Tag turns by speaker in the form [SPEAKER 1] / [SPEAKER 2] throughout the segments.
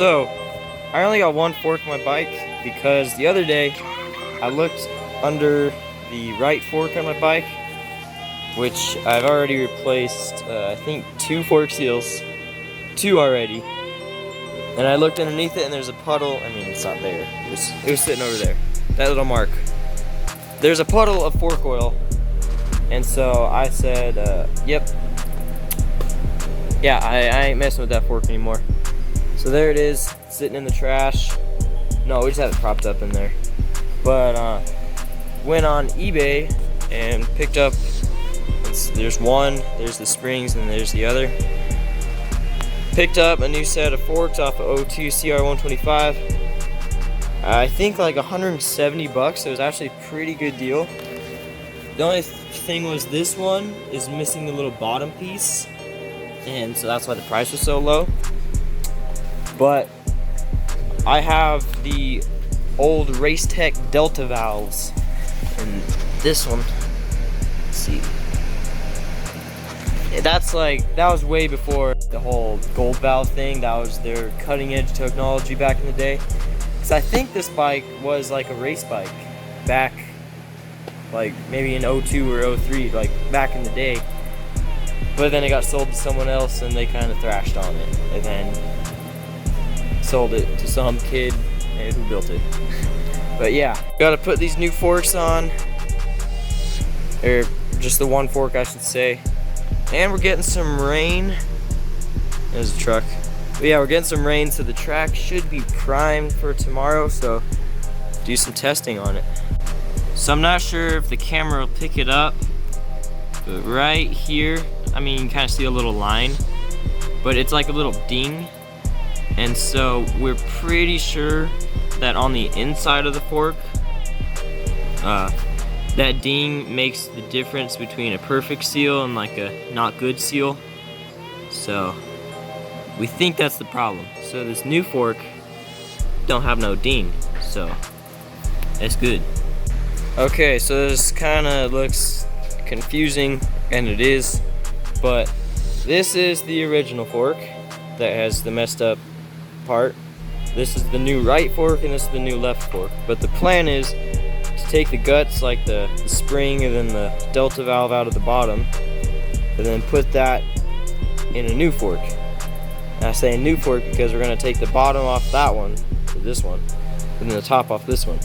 [SPEAKER 1] So, I only got one fork on my bike because the other day I looked under the right fork on my bike, which I've already replaced, I think 2 fork seals, 2 already. And I looked underneath it and there's a puddle. I mean, it's not there. It was sitting over there. That little mark. There's a puddle of fork oil. And so I said, yep. Yeah, I ain't messing with that fork anymore. So there it is, sitting in the trash. No, we just have it propped up in there. But went on eBay and picked up, there's one, there's the springs, and there's the other. Picked up a new set of forks off of O2 cr125. I think like 170 bucks. It was actually a pretty good deal. The only thing was this one is missing the little bottom piece, and so that's why the price was so low. But I have the old Racetech Delta valves, and this one, let's see, that was way before the whole gold valve thing. That was their cutting edge technology back in the day. Because I think this bike was like a race bike back, like maybe in 02 or 03, like back in the day. But then it got sold to someone else and they kind of thrashed on it, and then sold it to some kid who built it. But yeah, gotta put these new forks on, or just the one fork I should say. And we're getting some rain. There's a truck. But yeah, we're getting some rain, so the track should be primed for tomorrow, so do some testing on it. So I'm not sure if the camera will pick it up, but right here, I mean, you can kind of see a little line, but it's like a little ding. And so we're pretty sure that on the inside of the fork, that ding makes the difference between a perfect seal and like a not good seal. So we think that's the problem. So this new fork don't have no ding, so that's good. Okay, so this kind of looks confusing, and it is, but this is the original fork that has the messed up part. This is the new right fork, and this is the new left fork. But the plan is to take the guts, like the spring and then the delta valve out of the bottom, and then put that in a new fork. And I say a new fork because we're going to take the bottom off that one to this one, and then the top off this one.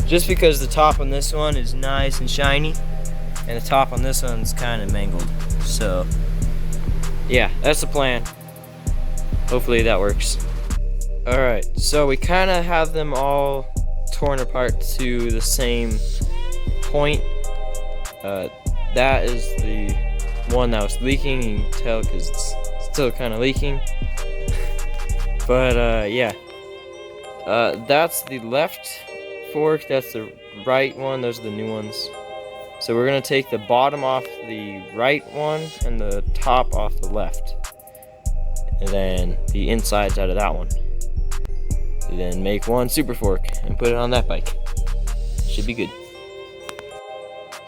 [SPEAKER 1] Just because the top on this one is nice and shiny, and the top on this one's kind of mangled. So yeah, that's the plan. Hopefully that works. Alright, so we kind of have them all torn apart to the same point. That is the one that was leaking. You can tell because it's still kind of leaking. But yeah, that's the left fork, that's the right one, those are the new ones. So we're going to take the bottom off the right one and the top off the left, and then the insides out of that one. And then make one super fork and put it on that bike. Should be good.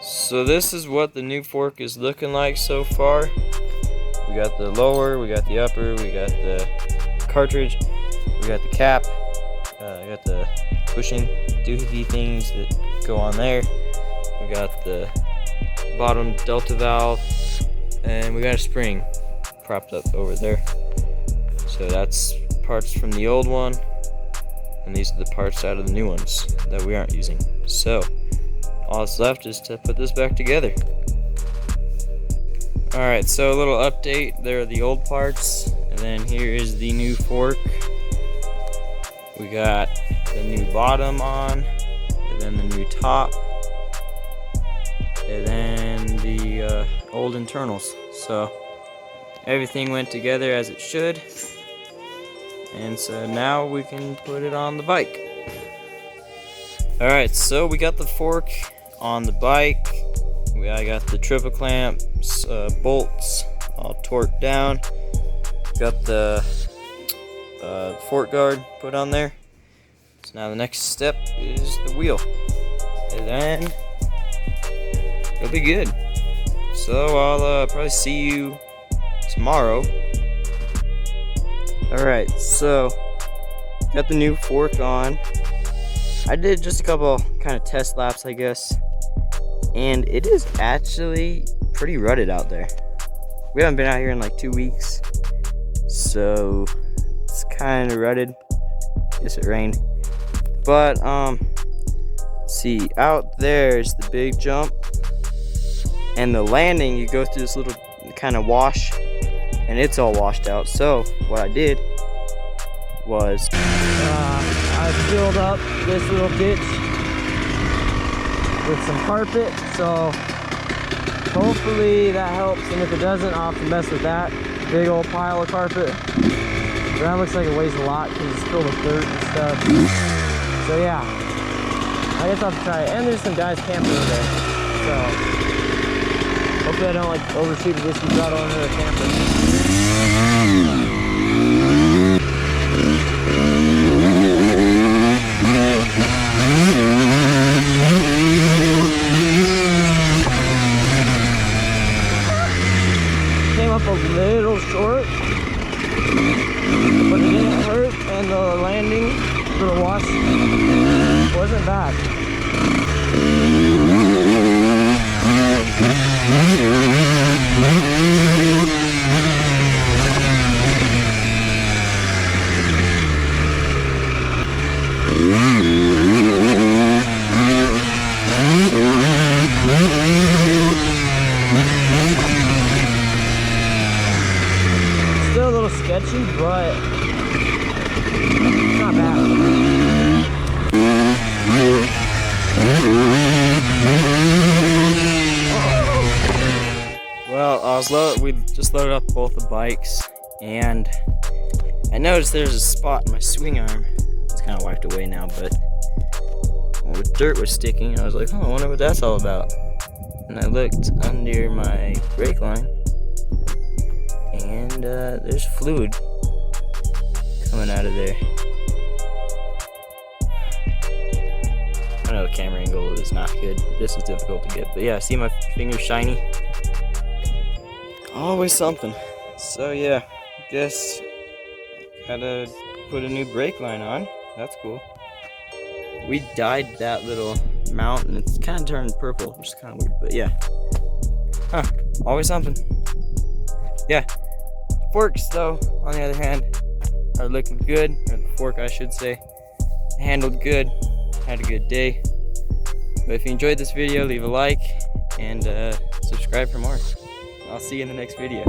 [SPEAKER 1] So this is what the new fork is looking like so far. We got the lower, we got the upper, we got the cartridge, we got the cap, we got the pushing doohickey things that go on there, we got the bottom delta valve, and we got a spring propped up over there. So that's parts from the old one, and these are the parts out of the new ones that we aren't using. So all that's left is to put this back together. Alright, so a little update. There are the old parts, and then here is the new fork. We got the new bottom on, and then the new top, and then the old internals. So everything went together as it should, and so now we can put it on the bike. Alright, so we got the fork on the bike. I got the triple clamp bolts all torqued down. Got the fork guard put on there. So now the next step is the wheel, and then it'll be good. So I'll probably see you tomorrow. Alright, so got the new fork on. I did just a couple kind of test laps, I guess, and it is actually pretty rutted out there. We haven't been out here in like 2 weeks, so it's kind of rutted. Guess it rained, but see, out there's the big jump, and the landing, you go through this little kind of wash, and it's all washed out. So what I did was I filled up this little ditch with some carpet, so hopefully that helps, and if it doesn't, I'll have to mess with that big old pile of carpet. That looks like it weighs a lot because it's filled with dirt and stuff. So yeah, I guess I'll have to try it. And there's some guys camping over there, so hopefully I don't like overshoot a whiskey bottle into their camper. Came up a little short, but it didn't hurt, and the landing for the wash wasn't bad. Still a little sketchy, but not bad. Well, we just loaded up both the bikes, and I noticed there's a spot in my swing arm. It's kind of wiped away now, but the dirt was sticking. I was like, oh, I wonder what that's all about. And I looked under my brake line, and there's fluid coming out of there. I know the camera angle is not good, but this is difficult to get. But yeah, see my finger's shiny? Always something. So yeah, guess gotta put a new brake line on. That's cool. We dyed that little mount, and it's kind of turned purple, which is kind of weird, but yeah. Huh, always something. Yeah. Forks, though, on the other hand, are looking good. Or the fork, I should say. Handled good. Had a good day. But if you enjoyed this video, leave a like and subscribe for more. I'll see you in the next video.